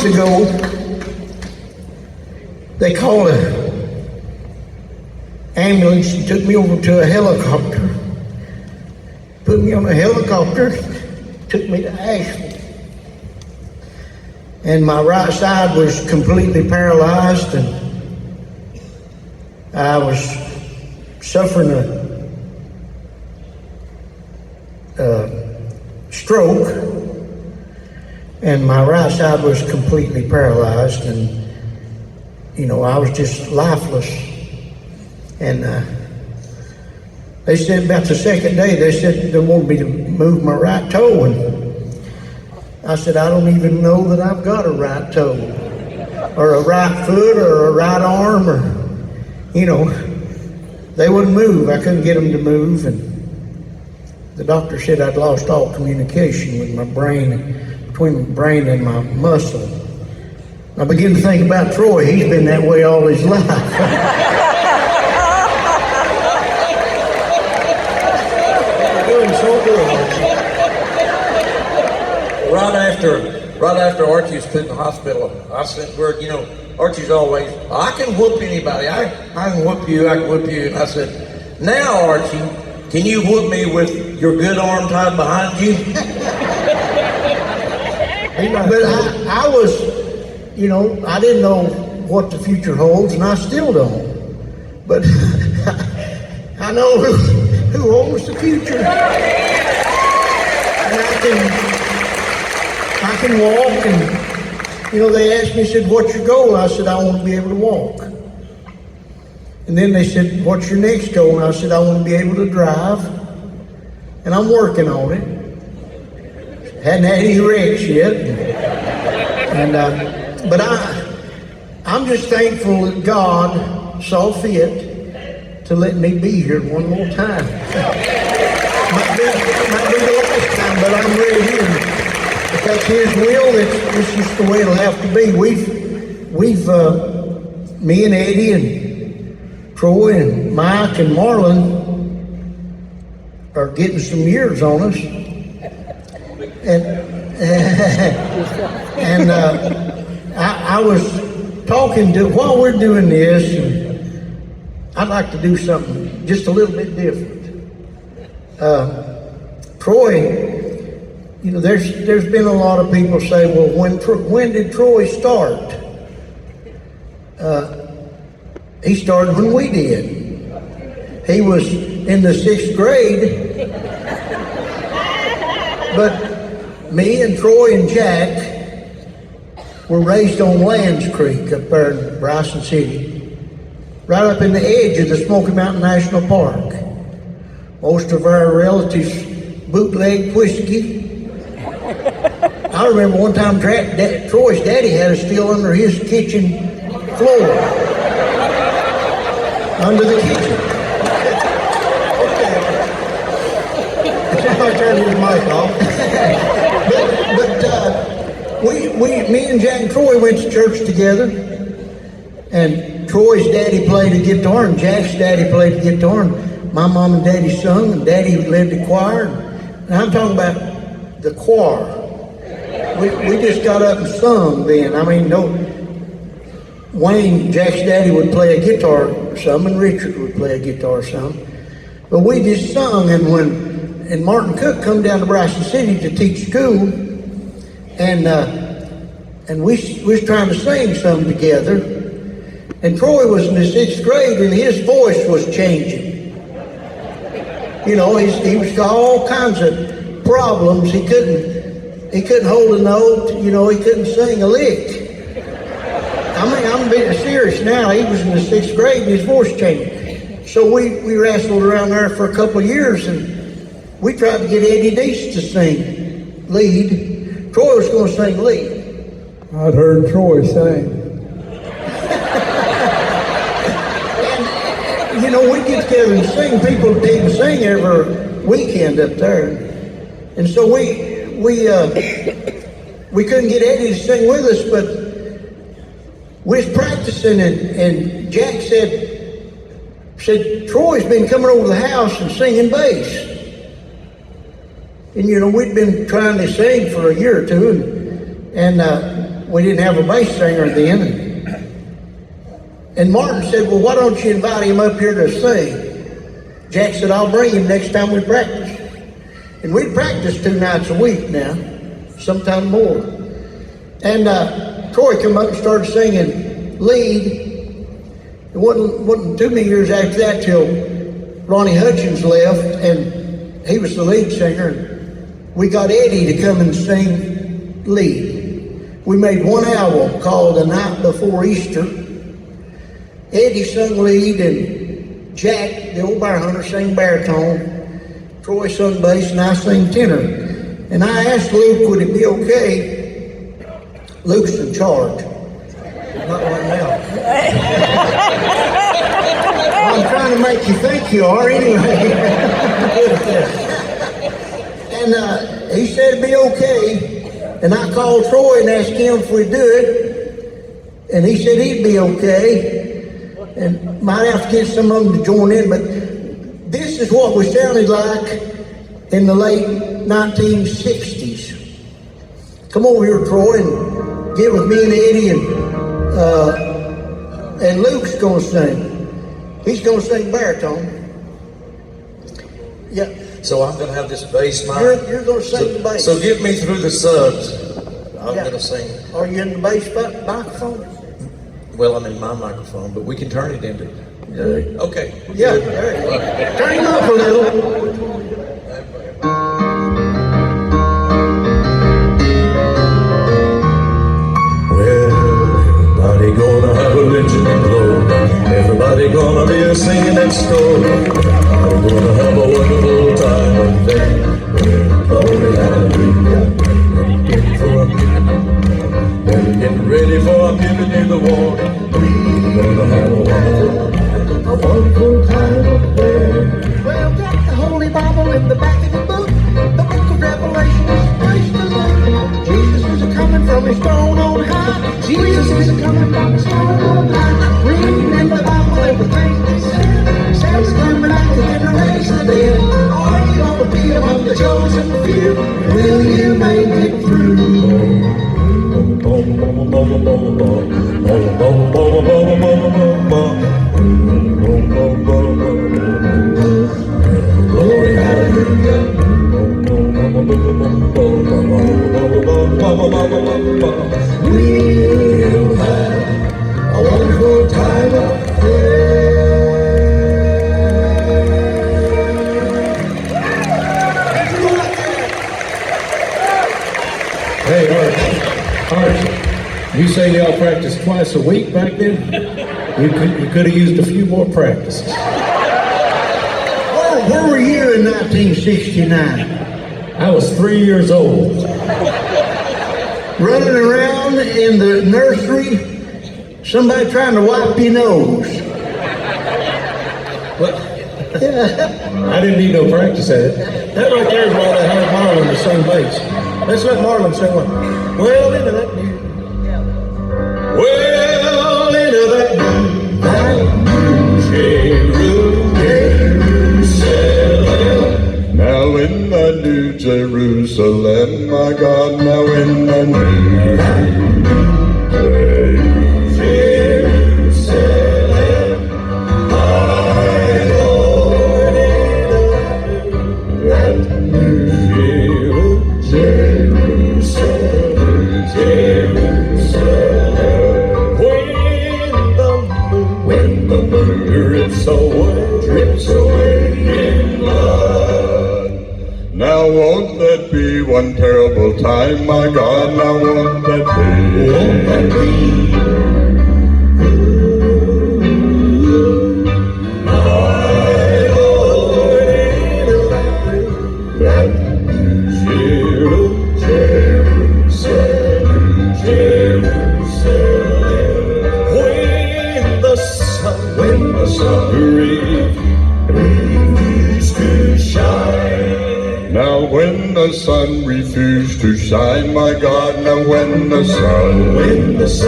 ago, they called an ambulance and took me over to a helicopter. Put me on a helicopter, took me to Asheville. And my right side was completely paralyzed, and I was suffering a stroke, and my right side was completely paralyzed, and I was just lifeless. And they said about the second day, they said they wanted me to move my right toe, and I said, I don't even know that I've got a right toe, or a right foot, or a right arm, or, they wouldn't move. I couldn't get them to move, and the doctor said I'd lost all communication with my brain, between my brain and my muscle. I began to think about Troy. He's been that way all his life. Doing so good. Right after Archie was put in the hospital, I sent word, Archie's always, I can whoop anybody. I can whoop you, I can whoop you. And I said, now Archie, can you whoop me with your good arm tied behind you? But I was, I didn't know what the future holds, and I still don't. But I know who owns the future. And I can walk, and they asked me, said, what's your goal? I said, I want to be able to walk. And then they said, what's your next goal? And I said, I want to be able to drive, and I'm working on it. Hadn't had any wrecks yet. But I'm just thankful that God saw fit to let me be here one more time. Might be the last time, but I'm ready here. If that's His will, it's just the way it'll have to be. We've me and Eddie and Troy and Mike and Marlon are getting some years on us, and I was talking to, while we're doing this, and I'd like to do something just a little bit different. Troy. There's been a lot of people say, well, when did Troy start? He started when we did. He was in the 6th grade, but me and Troy and Jack were raised on Lands Creek up there in Bryson City, right up in the edge of the Smoky Mountain National Park. Most of our relatives bootlegged whiskey. I remember one time Troy's daddy had us steal under his kitchen floor. Under the kitchen. I turned his mic off. but me and Jack and Troy went to church together, and Troy's daddy played the guitar, and Jack's daddy played the guitar, and my mom and daddy sung, and daddy led the choir. And I'm talking about the choir. We just got up and sung then. Wayne, Jack's daddy, would play a guitar some, and Richard would play a guitar some. But we just sung, and Martin Cook come down to Bryson City to teach school, and we was trying to sing some together, and Troy was in the 6th grade, and his voice was changing. He was got all kinds of problems. He couldn't hold a note. He couldn't sing a lick. I'm being serious now. He was in the 6th grade, and his voice changed. So we wrestled around there for a couple of years, and we tried to get Eddie Deese to sing lead. Troy was going to sing lead. I'd heard Troy sing. And, we get together and sing. People didn't sing every weekend up there. And so we couldn't get Eddie to sing with us, but we was practicing, and Jack said, Troy's been coming over the house and singing bass. And we'd been trying to sing for a year or two, and we didn't have a bass singer then. And Martin said, well, why don't you invite him up here to sing? Jack said, I'll bring him next time we practice. And we practice 2 nights a week now, sometime more. And Troy came up and started singing lead. It wasn't too many years after that till Ronnie Hutchins left, and he was the lead singer. And we got Eddie to come and sing lead. We made one album called The Night Before Easter. Eddie sung lead, and Jack, the old bear hunter, sang baritone. Troy sung bass, and I sang tenor. And I asked Luke, would it be okay? Luke's in charge. Not right now. I'm trying to make you think you are anyway. And he said it'd be okay. And I called Troy and asked him if we'd do it. And he said he'd be okay. And might have to get some of them to join in, but this is what we sounded like in the late 1960s. Come over here, Troy, and get with me and Eddie, and Luke's gonna sing. He's gonna sing baritone. Yeah. So I'm gonna have this bass mic. You're gonna sing the bass. So get me through the subs. I'm gonna sing. Are you in the bass microphone? Well, I'm in my microphone, but we can turn it into. Okay. Yeah. Turn him up a little. Everybody gonna have a legend and glow. Everybody gonna be a singing and score. Everybody gonna have a wonderful time one day. Glory, hallelujah. Getting ready for I'm giving you the warning. We're gonna have a wonderful time one day. Well, got the Holy Bible in the back of the book. The book of Revelation is the place to look. Jesus is a-coming from his throne on high. Jesus is a-coming from his throne on high. Reading in the Bible everything he said. Says coming back to raise the dead. Are you gonna be among the chosen few? Will you make it through? Glory, hallelujah. We'll have a wonderful time up there. Hey, Arch, you say y'all practiced twice a week back then? You could have used a few more practices. Where were you in 1969? I was 3 years old. Running around in the nursery, somebody trying to wipe your nose. Well, I didn't need no practice at it. That right there is why they had Marlon to sing bass. Let's let Marlon sing one. Well, into that new. Well, into that Jerusalem. Now in the New Jerusalem, my God, now in the New Jerusalem, my Lord, that New Jerusalem, Jerusalem. When the moon drips away in blood. Now won't that be one terrible time, my God, now won't that be? My Lord, that Jerusalem, Jerusalem. When the sun refused to shine. Now when the sun refused to shine, my God, now when the sun refused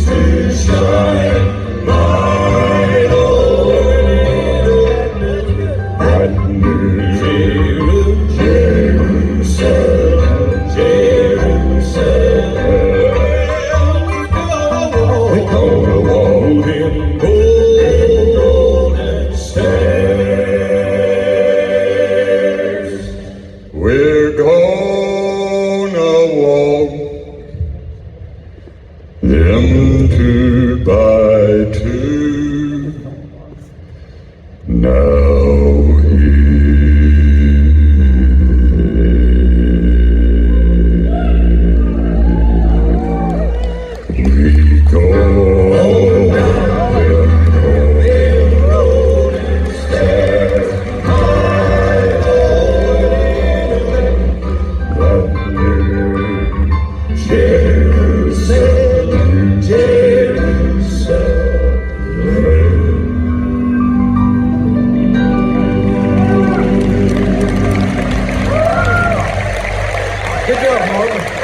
to shine, my Lord, that New Jerusalem, Jerusalem. them 2 by 2. Now we go down the road and stand high Jerusalem, Jerusalem. Good job, Martin.